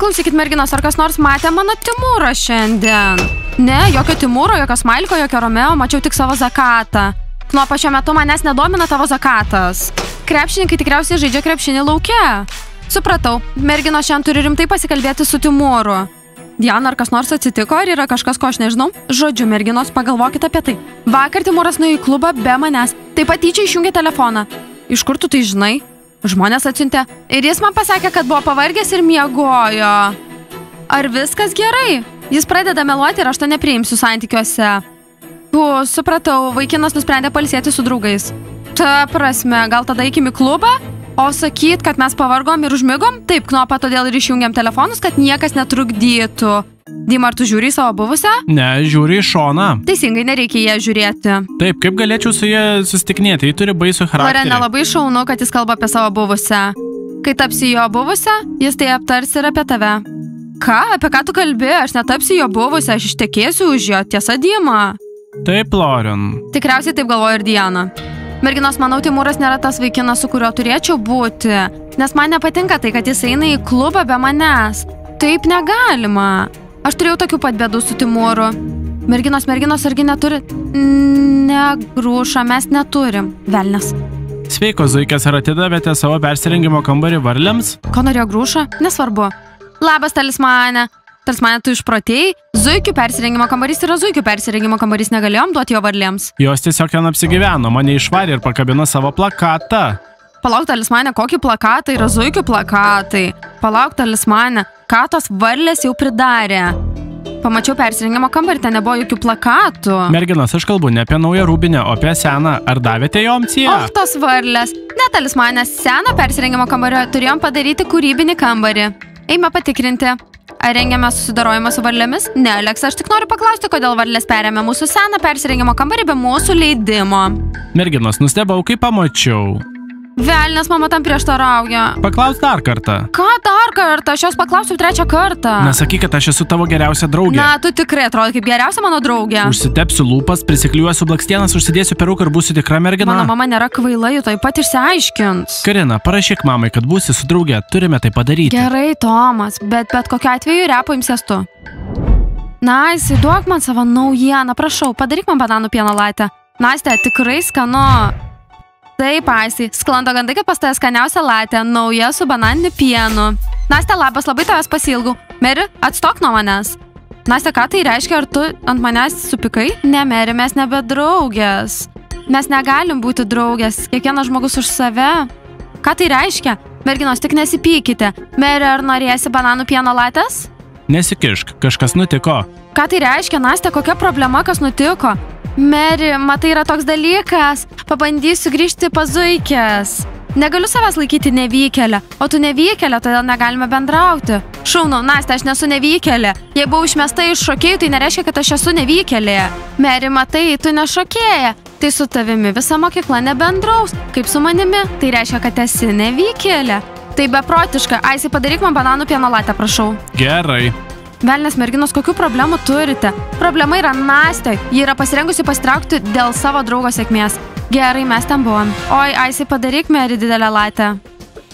Klausykit, merginos, ar kas nors matė mano Timūrą šiandien? Ne, jokio Timūro, jokio Smailiko, jokio Romeo, mačiau tik savo Zakatą. Nuo pačio metu manęs nedomina tavo Zakatas. Krepšininkai tikriausiai žaidžia krepšinį lauke. Supratau, merginos šiandien turi rimtai pasikalbėti su Timūru. Diana, ar kas nors atsitiko, ar yra kažkas, ko aš nežinau? Žodžiu, merginos, pagalvokit apie tai. Vakar Timūras nuėjo į klubą be manęs. Taip pat tyčia išjungė telefoną. Iš kur tu tai žinai? Žmonės atsiuntė. Ir jis man pasakė, kad buvo pavargęs ir miegojo. Ar viskas gerai? Jis pradeda meluoti ir aš to nepriimsiu santykiuose. Supratau, vaikinas nusprendė pailsėti su draugais. Ta prasme, gal tada eikim į klubą? O sakyt, kad mes pavargom ir užmigom? Taip, Knopa, todėl ir išjungiam telefonus, kad niekas netrukdytų. Dima, ar tu žiūri į savo buvusią? Ne, žiūri į šoną. Teisingai, nereikia ją žiūrėti. Taip, kaip galėčiau su ją susitikinėti, ji turi baisų charakterį. Lorena, labai šaunu, kad jis kalba apie savo buvusią. Kai tapsi jo buvusią, jis tai aptars ir apie tave. Ką? Apie ką tu kalbi? Aš netapsiu jo buvusią, aš ištekėsiu už jo. Tiesa, Dima? Taip, Loren. Tikriausiai taip galvoja ir Diana. Merginos, manau, Timūras nėra tas vaikinas, su kuriuo turėčiau būti. Nes man nepatinka tai, kad jis eina į klubą be manęs. Taip negalima. Aš turėjau tokių pat bėdų su Timūru. Merginos, argi neturi? Ne, Grūša, mes neturim. Velnias. Sveiko, zuikės, ar atidavėte savo persirengimo kambarį varlėms? Ko norėjo Grūša? Nesvarbu. Labas, talismane. Talismane, tu išprotėjai? Zuikių persirengimo kambarys yra zuikių persirengimo kambarys, negalėjom duoti jo varlėms. Jos tiesiog ten apsigyveno, mane išvarė ir pakabino savo plakatą. Palauk, talismane, kokį plakatą? Yra zuikių plakatai. Palauk, talismane, ką tos varlės jau pridarė? Pamačiau persirengimo kambarį, ten nebuvo jokių plakatų. Merginos, aš kalbu ne apie naują rūbinę, o apie seną. Ar davėte joms ją? Och, tos varlės. Ne, talismane, seną persirengimo kambarį turėjom padaryti kūrybinį kambarį. Eime patikrinti. Ar rengiame susidarojimą su varlėmis? Ne, Aleks, aš tik noriu paklausti, kodėl varlės perėmė mūsų seną persirengimo kambarį be mūsų leidimo. Merginos, nustebau, kai pamačiau. Velnias, mama tam prieštarauja. Paklaus dar kartą. Ką dar kartą? Aš jos paklausiu trečią kartą. Nesakyk, kad aš esu tavo geriausia draugė. Na, tu tikrai atrodo kaip geriausia mano draugė. Užsitepsiu lūpas, prisiklijuosiu blakstienas, užsidėsiu peruką ir būsiu tikra mergina. Mano mama nėra kvaila, ji taip pat išsiaiškins. Karina, parašyk mamai, kad būsi su draugė. Turime tai padaryti. Gerai, Tomas, bet kokiu atveju repo imsies tu. Naisai, duok man savo naujieną, prašau, padaryk man bananų pieno latę. Naistė, tikrai skanu. Taip, Aisai, sklando gandai, kad pas tave skaniausia latė, nauja su bananiniu pienu. Naistė, labas, labai tavęs pasiilgau. Meri, atstok nuo manęs. Naistė, ką tai reiškia, ar tu ant manęs supikai? Ne, Meri, mes nebe draugės. Mes negalim būti draugės, kiekvienas žmogus už save. Ką tai reiškia? Merginos, tik nesipykite. Meri, ar norėsi bananų pieno latės? Nesikišk, kažkas nutiko. Ką tai reiškia, Naistė, kokia problema, kas nutiko? Meri, matai, yra toks dalykas. Pabandysiu grįžti pas zuikės. Negaliu savęs laikyti nevykėlę, o tu nevykėlė, todėl negalime bendrauti. Šaunu, Naistė, aš nesu nevykėlė. Jei buvau išmesta iš šokėjų, tai nereiškia, kad aš esu nevykėlė. Meri, matai, tu ne šokėja. Tai su tavimi visa mokykla nebendraus. Kaip su manimi, tai reiškia, kad esi nevykėlė. Tai beprotiška. Aisai, padaryk man bananų pieno latę, prašau. Gerai. Velnės, merginos, kokių problemų turite? Problema yra Nastė. Ji yra pasirengusi pasitraukti dėl savo draugo sėkmės. Gerai, mes ten buvom. Oi, Aisai, padaryk Meri didelę latę.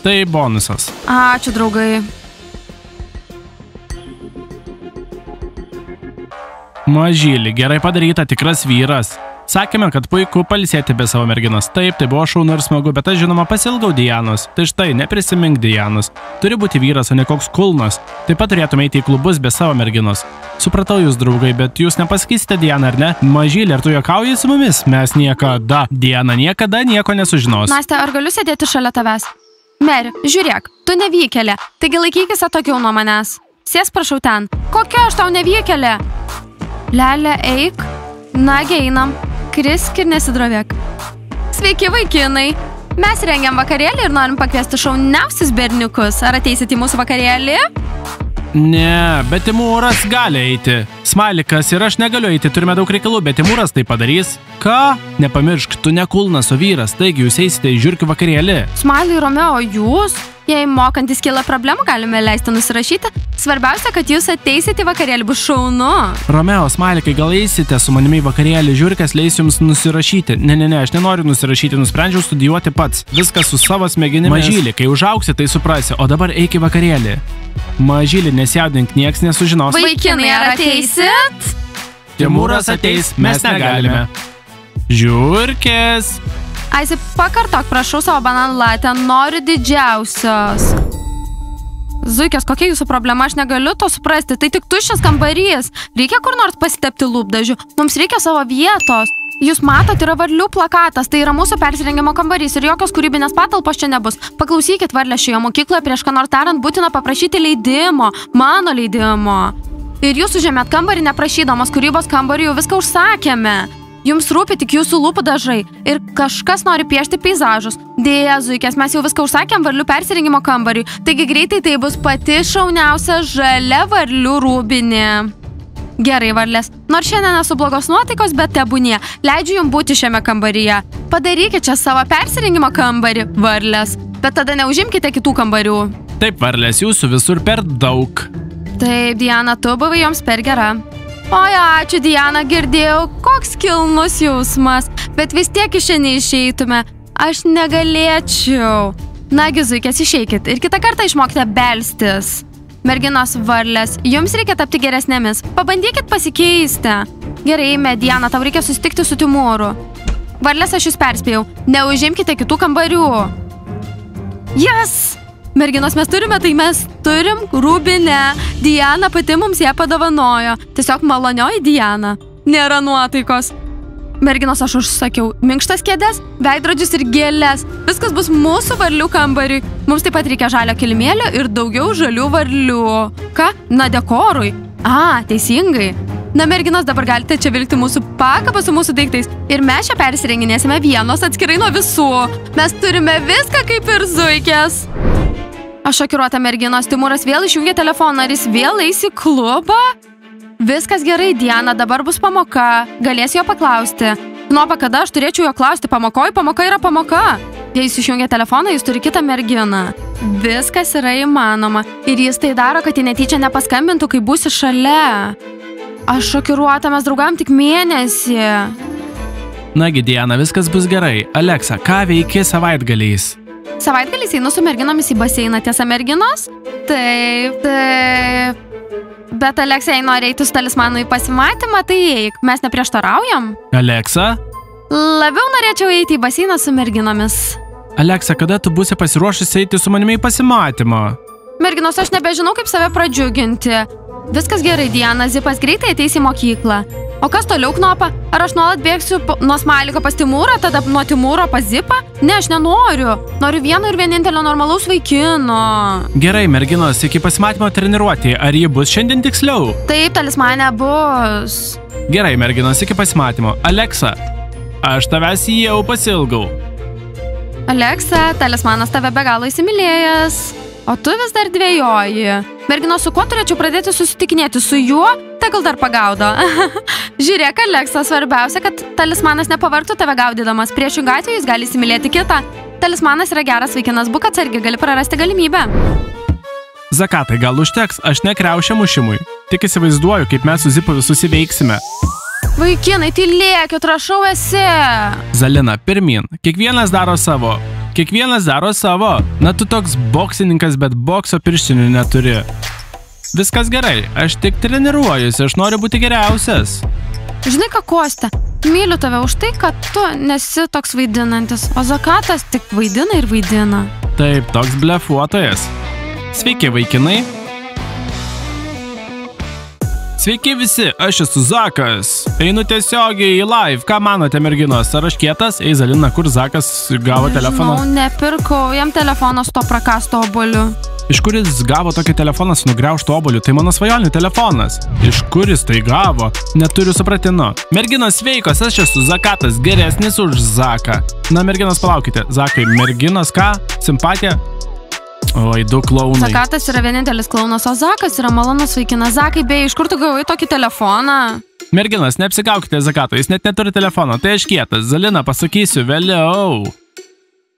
Tai bonusas. Ačiū, draugai. Mažylį, gerai padaryta, tikras vyras. Sakėme, kad puiku pailsėti be savo merginos. Taip, tai buvo šaunu ir smagu, bet aš žinoma pasilgau Dianos. Tai štai, neprisimink Dianos. Turi būti vyras, o ne koks kulnas. Taip pat turėtume eiti į klubus be savo merginos. Supratau jūs, draugai, bet jūs nepasakysite Dianą, ar ne? Mažylį, ar tu juokauji su mumis? Mes niekada. Diana niekada nieko nesužinos. Nastė, ar galiu sėdėti šalia tavęs? Meri, žiūrėk, tu nevykėlė. Taigi laikykis atokiau nuo manęs. Sės, prašau, ten. Kokia aš tau nevykėlė? Lelė, eik. Nagi, einam. Krisk ir nesidrovėk. Sveiki, vaikinai. Mes rengiam vakarėlį ir norim pakviesti šauniausius berniukus. Ar ateisit į mūsų vakarėlį? Ne, bet Timūras gali eiti. Smailikas ir aš negaliu eiti, turime daug reikalų, bet Timūras tai padarys. Ką? Nepamiršk, tu ne kulnas, o vyras, taigi jūs eisite į žiurkių vakarėlį. Smailai, Romeo, jūs? Jei mokantis kyla problemų, galime leisti nusirašyti. Svarbiausia, kad jūs ateisite į vakarėlį, bus šaunu. Romeo, smalikai, gal eisite su manimi į vakarėlį, žiūrkas leis jums nusirašyti. Ne, aš nenoriu nusirašyti, nusprendžiau studijuoti pats. Viskas su savo smegenimis. Mažylį, kai užaugsi, tai suprasi, o dabar eik į vakarėlį. Mažylį, nesijaudink, nieks nesužinos. Vaikinai, ar ateisit? Timūras ateis, mes negalime. Žiūrkės. Aisi, pakartok, prašau savo bananų latę, noriu didžiausios. Zuikės, kokia jūsų problema, aš negaliu to suprasti, tai tik tuščias kambarys. Reikia kur nors pasitepti lūpdažių, mums reikia savo vietos. Jūs matot, yra varlių plakatas, tai yra mūsų persirengimo kambarys ir jokios kūrybinės patalpos čia nebus. Paklausykit, varlė, šioje mokykloje prieš ką nors darant būtina paprašyti leidimo, mano leidimo. Ir jūs užėmėt kambarį neprašydamas, kūrybos kambarį jau viską užsakėme. Jums rūpi tik jūsų lūpų dažai ir kažkas nori piešti peizažus. Dėja, Zuikės, mes jau viską užsakėm varlių persirengimo kambariui, taigi greitai tai bus pati šauniausia žalia varlių rūbinė. Gerai, varlės, nors šiandien esu blogos nuotaikos, bet tebūnie, leidžiu jums būti šiame kambaryje. Padarykite čia savo persirengimo kambarį, varlės, bet tada neužimkite kitų kambarių. Taip, varlės, jūsų visur per daug. Taip, Diana, tu buvai joms per gera. Oi, ačiū, Diana, girdėjau, koks kilnus jausmas, bet vis tiek iš čia neišeitume. Aš negalėčiau. Nagi, Zuikės, išeikit ir kitą kartą išmokite belstis. Merginos, varlės, jums reikia tapti geresnėmis. Pabandykit pasikeisti. Gerai, Diana, tau reikia susitikti su Timūru. Varlės, aš jūs perspėjau, neužimkite kitų kambarių. Yes! Merginos, mes turim rūbinę. Diana pati mums ją padovanojo. Tiesiog malonioji Diana. Nėra nuotaikos. Merginos, aš užsakiau minkštas kėdes, veidrodžius ir gėles. Viskas bus mūsų varlių kambariui. Mums taip pat reikia žalio kilimėlio ir daugiau žalių varlių. Ką? Na, dekorui. Teisingai. Na, merginos, dabar galite čia vilkti mūsų pakabą su mūsų daiktais. Ir mes čia persirenginėsime vienos atskirai nuo visų. Mes turime viską kaip ir Zuikės. Aš šokiruota, merginos, Timūras vėl išjungė telefoną, ar jis vėl eis į klubą? Viskas gerai, Diana, dabar bus pamoka. Galėsiu jo paklausti. Nuo kada aš turėčiau jo klausti pamokoj? Pamoka yra pamoka. Jei jis išjungia telefoną, jis turi kitą merginą. Viskas yra įmanoma. Ir jis tai daro, kad jį netyčia nepaskambintų, kai būsi šalia. Aš šokiruota, mes draugavom tik mėnesį. Nagi, Diana, viskas bus gerai. Aleksa, ką veiki savaitgaliais? Savaitgaliais einu su merginomis į baseiną, tiesa, merginos? Taip. Bet, Aleksa, jei nori eiti su talismanu į pasimatymą, tai eik. Mes neprieštaraujam. Aleksa? Labiau norėčiau eiti į baseiną su merginomis. Aleksa, kada tu būsi pasiruošusi eiti su manimi į pasimatymą? Merginos, aš nebežinau, kaip save pradžiuginti. Viskas gerai, Diana, Zipas greitai ateis į mokyklą. O kas toliau, Knopa? Ar aš nuolat bėgsiu nuo Smaliko pas Timūrą, tada nuo Timūro pas Zipą? Ne, aš nenoriu. Noriu vieno ir vienintelio normalaus vaikino. Gerai, merginos, iki pasimatymo treniruotėje. Ar ji bus šiandien tiksliau? Taip, talismane bus. Gerai, merginos, iki pasimatymo. Aleksa, aš tavęs jau pasilgau. Aleksa, talismanas tave be galo įsimylėjęs. O tu vis dar dvejoji. Merginos, su kuo turėčiau pradėti susitikinėti? Su juo? Tegul dar pagaudo. Žiūrėk, Aleksa, svarbiausia, kad talismanas nepavartų tave gaudydamas. Priešingų atveju jis gali įsimylėti kitą. Talismanas yra geras vaikinas, būk atsargi, gali prarasti galimybę. Zakatai, gal užteks, aš nekriaušia mušimui. Tik įsivaizduoju, kaip mes su Zipu visus įveiksime. Vaikinai, tylėkit, rašau esi. Zalina, pirmin, kiekvienas daro savo. Na, tu toks boksininkas, bet bokso pirštinių neturi. Viskas gerai, aš tik treniruojuosi, aš noriu būti geriausias. Žinai ką, Kostė, myliu tave už tai, kad tu nesi toks vaidinantis, o Zakatas tik vaidina ir vaidina. Taip, toks blefuotojas. Sveiki, vaikinai. Sveiki visi, aš esu Zakas. Einu tiesiogiai į live. Ką manote, merginos? Ar aš kietas? Ei, Zalina, kur Zakas gavo telefoną? Nežinau, nepirkau jam telefoną su to prakasto oboliu. Iš kur jis gavo tokį telefoną su nugriaužtu oboliu? Tai mano svajonių telefonas. Iš kur jis tai gavo? Neturiu supratimo. Merginos sveikos, aš esu Zakatas, geresnis už Zaką. Na, merginos, palaukite. Zakai, merginos ką? Simpatija? Oi, du klaunai. Zakatas yra vienintelis klaunas, o Zakas yra malonus vaikinas. Zakai, beje, iš kur tu gavai tokį telefoną? Merginos, neapsigaukite Zakato, jis net neturi telefono, tai aš kietas. Zalina, pasakysiu vėliau.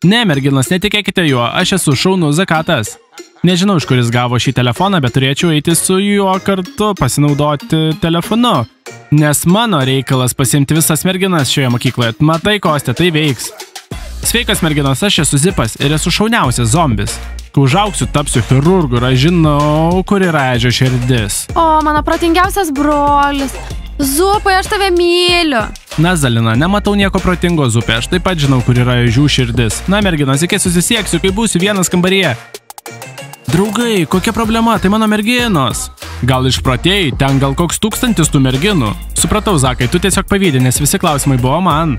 Ne, merginos, netikėkite juo, aš esu šaunus Zakatas. Nežinau, iš kuris gavo šį telefoną, bet turėčiau eiti su juo kartu pasinaudoti telefonu. Nes mano reikalas pasimti visas merginas šioje mokykloje. Matai, Kostė, tai veiks. Sveikas, merginos, aš esu Zipas ir esu šauniausias zombis. Kai užaugsiu, tapsiu chirurgu ir aš žinau, kur yra ežio širdis. O, mano protingiausias brolis. Zupai, aš tave myliu. Na, Zalina, nematau nieko protingo, Zupė. Aš taip pat žinau, kur yra ežių širdis. Na, merginos, iki susisieksiu, kai būsiu vienas kambaryje. Draugai, kokia problema? Tai mano merginos. Gal išprotėjai, ten gal koks 1000 tų merginų. Supratau, Zakai, tu tiesiog pavydė, nes visi klausimai buvo man.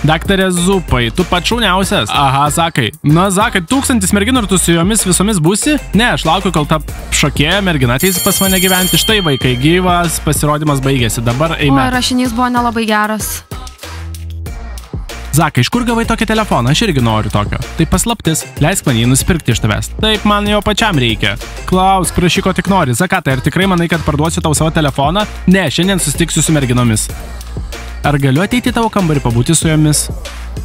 Daktarė Zupai, tu pats šauniausias. Aha, Zakai. Na, Zakai, 1000 merginų ir tu su jomis visomis būsi? Ne, aš laukiu, kol ta šokėja mergina ateis pas mane gyventi. Štai, vaikai, gyvas pasirodymas baigėsi. Dabar eime. O, rašinys buvo nelabai geras. Zakai, iš kur gavai tokį telefoną? Aš irgi noriu tokio. Tai paslaptis. Leisk man jį nusipirkti iš tavęs. Taip, man jo pačiam reikia. Klausk, prašyk, ko tik nori. Zakatai, ar tikrai manai, kad parduosiu tau savo telefoną? Ne, šiandien susitiksiu su merginomis. Ar galiu ateiti į tavo kambarį pabūti su jomis?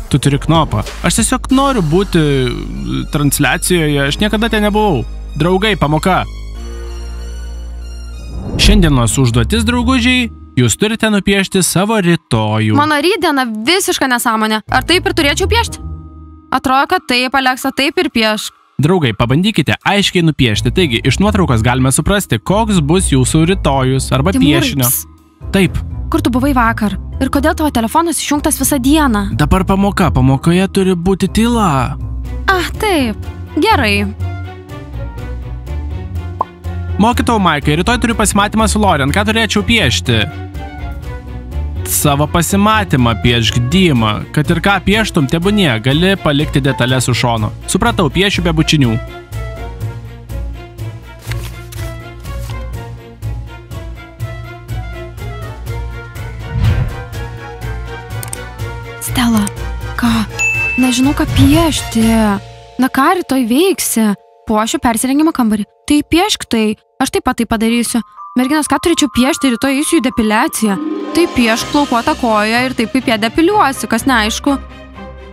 Tu turi knopą. Aš tiesiog noriu būti transliacijoje. Aš niekada ten nebuvau. Draugai, pamoka. Šiandienos užduotis, draugužiai. Jūs turite nupiešti savo rytojų. Mano rytdiena visiška nesąmonė. Ar taip ir turėčiau piešti? Atrodo, kad taip, Aleksa, taip ir piešk. Draugai, pabandykite aiškiai nupiešti. Taigi, iš nuotraukos galime suprasti, koks bus jūsų rytojus arba piešinio. Taip. Kur tu buvai vakar? Ir kodėl tavo telefonas išjungtas visą dieną? Dabar pamoka. Pamokoje turi būti tyla. Ah, taip. Gerai. Mokytojau Maikai, rytoj turiu pasimatymą su Loren. Ką turėčiau piešti? Savo pasimatymą piešk, Dima. Kad ir ką pieštum, tebūnie, gali palikti detalės už šono. Supratau, piešiu be bučinių. Stela, ką? Nežinau, ką piešti. Na ką rytoj veiksi? Puošiu persirengimo kambarį. Tai piešk tai. Aš taip pat tai padarysiu. Merginos, ką turėčiau piešti, rytoj eisiu į depiliaciją. Tai piešk plaukuotą koją ir taip kaip ją depiliuosiu, kas neaišku.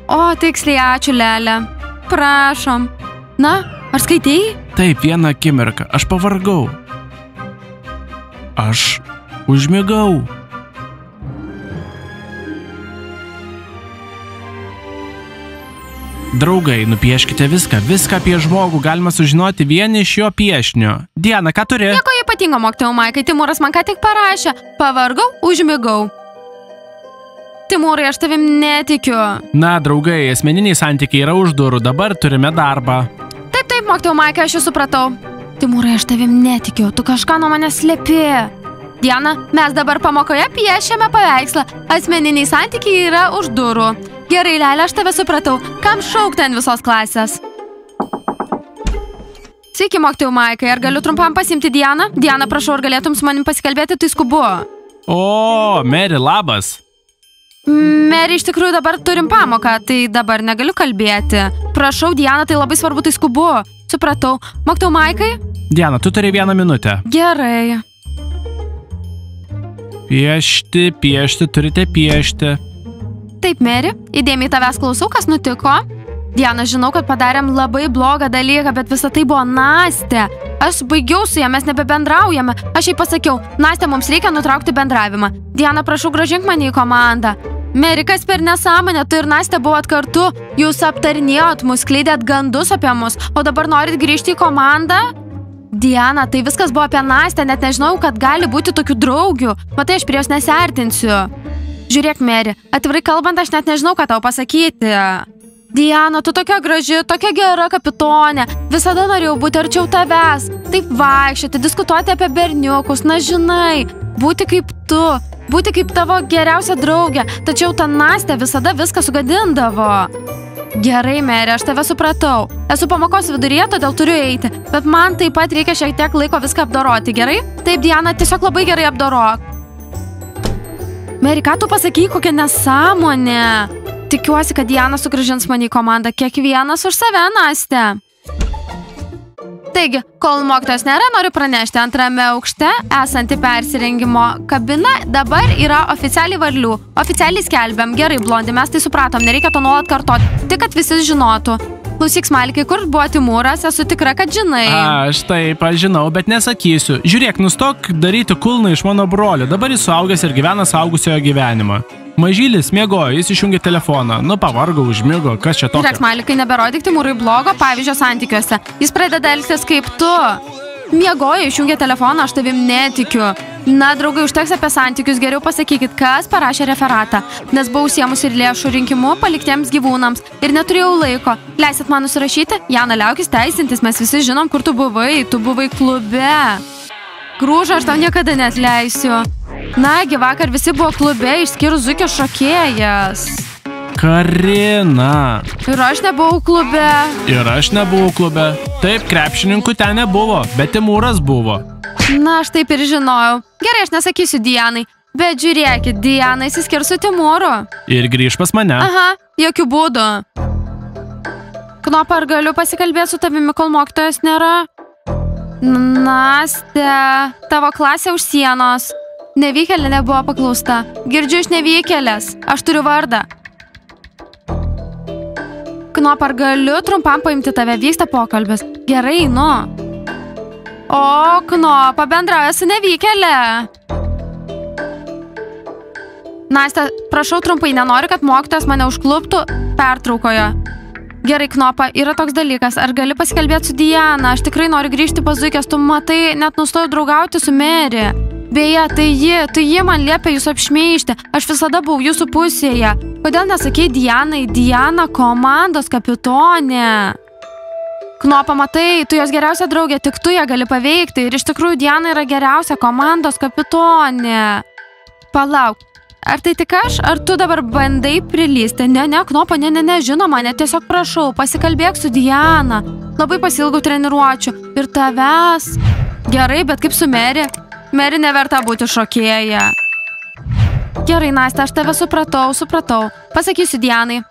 O, tiksliai, ačiū, Lelė. Prašom. Na, ar skaitei? Taip, vieną akimirką. Aš pavargau. Aš užmigau. Draugai, nupieškite viską apie žmogų galima sužinoti vien iš jo piešinio. Diana, ką turi? Nieko ypatingo, mokytojau Maikai, Timūras man ką tik parašė. Pavargau, užmigau. Timūrai, aš tavim netikiu. Na, draugai, asmeniniai santykiai yra už durų, dabar turime darbą. Taip, mokytojau Maikai, aš jau supratau. Timūrai, aš tavim netikiu, tu kažką nuo manęs slepi. Diana, mes dabar pamokoje piešiame paveikslą. Asmeniniai santykiai yra už durų. Gerai, Lelė, aš tave supratau. Kam šaukti ant visos klasės? Sveiki, mokytojau Maikai, ar galiu trumpam pasimti Dianą? Diana, prašau, ar galėtum su manim pasikalbėti, tai skubu. O, Meri, labas. Meri, iš tikrųjų dabar turim pamoką, tai dabar negaliu kalbėti. Prašau, Diana, tai labai svarbu, tai skubu. Supratau. Mokytojau Maikai? Diana, tu turi 1 minutę. Gerai. Piešti, turite piešti. Taip, Meri, įdėmiai tavęs klausau, kas nutiko. Diana, žinau, kad padarėm labai blogą dalyką, bet visa tai buvo Nastė. Aš baigiau su ja, mes nebebendraujame. Aš jai pasakiau, Nastė, mums reikia nutraukti bendravimą. Diana, prašau, grąžink mane į komandą. Meri, kas per nesąmonę, tu ir Nastė buvot kartu. Jūs aptarinėjot mus, skleidėt gandus apie mus, o dabar norit grįžti į komandą? Diana, tai viskas buvo apie Nastę, net nežinau, kad gali būti tokių draugių. Matai, aš prie jos nesiartinsiu. Žiūrėk, Meri, atvirai kalbant, aš net nežinau, ką tau pasakyti. Diana, tu tokia graži, tokia gera kapitonė. Visada norėjau būti arčiau tavęs. Taip vaikščioti, diskutuoti apie berniukus, na žinai. Būti kaip tu, būti kaip tavo geriausia draugė. Tačiau ta Nastė visada viską sugadindavo. Gerai, Meri, aš tave supratau. Esu pamokos viduryje, todėl turiu eiti. Bet man taip pat reikia šiek tiek laiko viską apdoroti, gerai? Taip, Diana, tiesiog labai gerai apdorok. Meri, ką tu pasakai, kokia nesąmonė? Tikiuosi, kad Diana sugrąžins mane į komandą. Kiekvienas už save, Nastė. Taigi, kol mokytojos nėra, noriu pranešti, antrame aukšte esanti persirengimo kabina dabar yra oficialiai varlių. Oficialiai skelbiam. Gerai, blondi, mes tai supratom, nereikia to nuolat kartoti. Tik, kad visi žinotų. Klausyk, Smalikai, kur buvo Timūras, esu tikra, kad žinai. Aš taip, aš žinau, bet nesakysiu. Žiūrėk, nustok daryti kulną iš mano brolio. Dabar jis suaugęs ir gyvena suaugusiojo gyvenimą. Mažylis miegojo, jis išjungė telefoną. Nu, pavargo, užmigo, kas čia tokio? Žiūrėk, Smalikai, neberodyk Timūrui blogo pavyzdžio santykiuose. Jis pradeda elgtis kaip tu. Miegojo, išjungė telefoną, aš tavim netikiu. Na, draugai, užteks apie santykius, geriau pasakykit, kas parašė referatą. Nes buvau užsiemusi ir lėšų rinkimu paliktiems gyvūnams ir neturėjau laiko. Leisit man nusirašyti? Jana, liaukis teisintis, mes visi žinom, kur tu buvai klube. Grūžą aš tau niekada neatleisiu. Nagi, vakar visi buvo klube, išskyrus Zuikio šokėjas. Karina. Ir aš nebuvau klube. Ir aš nebuvau klube. Taip, krepšininkų ten nebuvo, bet Timūras buvo. Na, aš taip ir žinojau. Gerai, aš nesakysiu Dianai. Bet žiūrėkit, Diana išsiskirs su Timūru. Ir grįž pas mane. Aha, jokių būdų. Knopa, ar galiu pasikalbėti su tavimi, kol mokytojas nėra? Nastė, tavo klasė už sienos. Nevykėlė nebuvo paklausta. Girdžiu iš nevykėlės. Aš turiu vardą. Knopa, ar galiu trumpam paimti tave? Vyksta pokalbis. Gerai, nu. O, Knopa bendrauja su nevykėlė. Nastė, prašau trumpai, nenoriu, kad mokytojas mane užkluptų pertraukoje. Gerai, Knopa, yra toks dalykas. Ar gali pasikalbėti su Diana? Aš tikrai noriu grįžti pas Zuikės. Tu matai, net nustojau draugauti su Meri. Beje, tai ji man liepia jūs apšmeižti. Aš visada buvau jūsų pusėje. Kodėl nesakei Dianai? Diana komandos kapitonė. Knopa, matai, tu jos geriausia draugė, tik tu ją gali paveikti. Ir iš tikrųjų Diana yra geriausia komandos kapitonė. Palauk, ar tai tik aš, ar tu dabar bandai prilysti? Ne, Knopa, ne, žinoma, ne, tiesiog prašau, pasikalbėk su Diana. Labai pasiilgau treniruočių. Ir tavęs. Gerai, bet kaip su Meri? Meri neverta būti šokėja. Gerai, Nastė, aš tave supratau. Pasakysiu Dianai.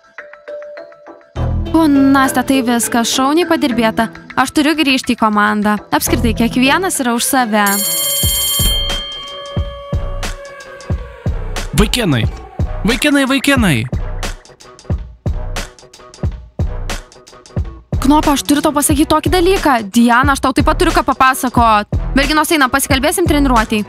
O, Nastė, tai viskas, šauniai padirbėta. Aš turiu grįžti į komandą. Apskritai, kiekvienas yra už save. Vaikinai. Knopa, aš turiu tau pasakyti tokį dalyką. Diana, aš tau taip pat turiu ką papasakot. Merginos, eina, pasikalbėsim treniruotėj.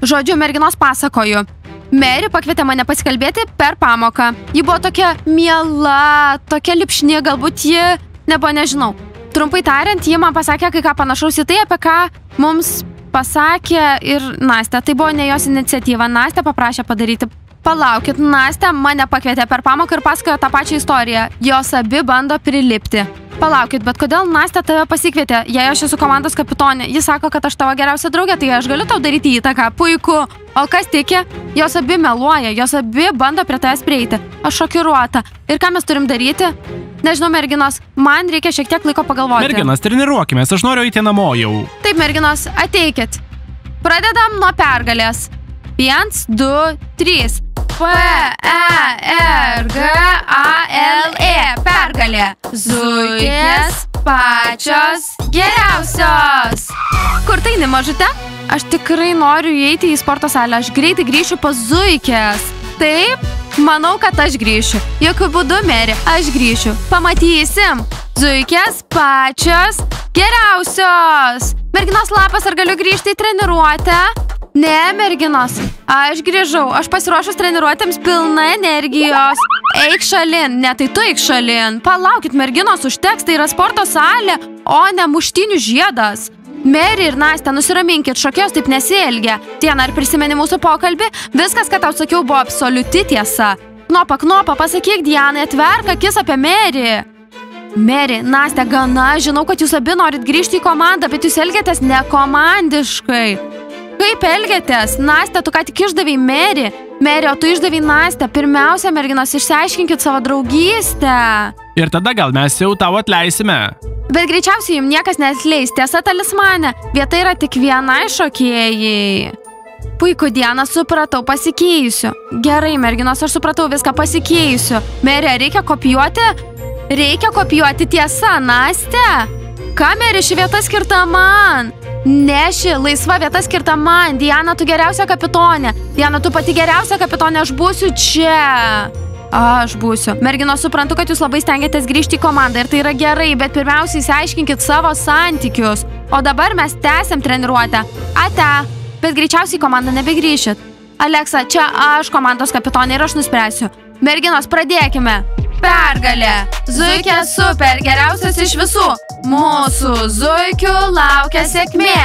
Žodžiu, merginos, pasakoju. Meri pakvietė mane pasikalbėti per pamoką. Ji buvo tokia miela, tokia lipšni, galbūt ji, nežinau. Trumpai tariant, ji man pasakė kai ką panašaus į tai, apie ką mums pasakė ir Nastė. Tai buvo ne jos iniciatyva. Nastė paprašė padaryti. Palaukit, Nastė mane pakvietė per pamoką ir pasakojo tą pačią istoriją. Jos abi bando prilipti. Palaukit, bet kodėl Nastė tave pasikvietė, jei aš esu komandos kapitonė? Jis sako, kad aš tavo geriausia draugė, tai aš galiu tau daryti įtaką. Puiku. O kas tiki? Jos abi meluoja, jos abi bando prie tavęs prieiti. Aš šokiruota. Ir ką mes turim daryti? Nežinau, merginos, man reikia šiek tiek laiko pagalvoti. Merginos, treniruokimės, aš noriu eiti namo jau. Taip, merginos, ateikit. Pradedam nuo pergalės. 1, 2, 3. P-E-R-G-A-L-E. Pergalė. Zuikės pačios geriausios. Kur tai, nemažute? Aš tikrai noriu įeiti į sporto salę. Aš greitai grįšiu pas Zuikės. Taip, manau, kad aš grįšiu. Jokiu būdu, Meri, aš grįšiu. Pamatysim. Zuikės pačios geriausios. Merginos lapas, ar galiu grįžti į treniruotę? Ne, merginos, aš grįžau, aš pasiruošus treniruotėms pilna energijos. Eik šalin, ne, tai tu eik šalin. Palaukit, merginos, užteks, tai yra sporto salė, o ne muštynių žiedas. Meri ir Nastė, nusiraminkit, šokėjos taip nesielgia. Diana, ar prisimeni mūsų pokalbį? Viskas, ką tau sakiau, buvo absoliuti tiesa. Knopa, pasakyk Dianai, atverk akis apie Meri. Meri, Nastė, gana, žinau, kad jūs abi norit grįžti į komandą, bet jūs elgiatės nekomandiškai. Kaip elgiatės? Nastė, tu ką tik išdavei Meri. Meri, o tu išdavei Nastę. Pirmiausia, merginos, išsiaiškinkit savo draugystę. Ir tada gal mes jau tau atleisime. Bet greičiausiai jums niekas neatleis. Tiesa, talismanė. Vieta yra tik vienai šokėjai. Puiku, Diana, supratau, pasikeisiu. Gerai, merginos, aš supratau viską, pasikeisiu. Meri, reikia kopijuoti Reikia kopijuoti tiesą, Nastė. Kameri, ši vieta skirta man. Neši, laisva vieta skirta man. Diana, tu geriausia kapitonė. Diana, tu pati geriausia kapitonė, aš būsiu čia. Aš būsiu. Merginos, suprantu, kad jūs labai stengiatės grįžti į komandą ir tai yra gerai, bet pirmiausiai išsiaiškinkit savo santykius. O dabar mes tęsiam treniruotę. Ate, bet greičiausiai į komandą nebegrįšit. Aleksa, čia aš komandos kapitonė ir aš nuspręsiu. Merginos, pradėkime. Pergalė. Zuikė super, geriausias iš visų. Mūsų zuikių laukia sėkmė.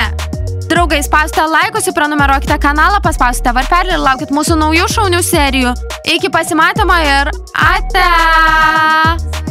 Draugai, spauskite laikus, prenumeruokite kanalą, paspauskite varpelį ir laukit mūsų naujų šaunių serijų. Iki pasimatymo ir ate!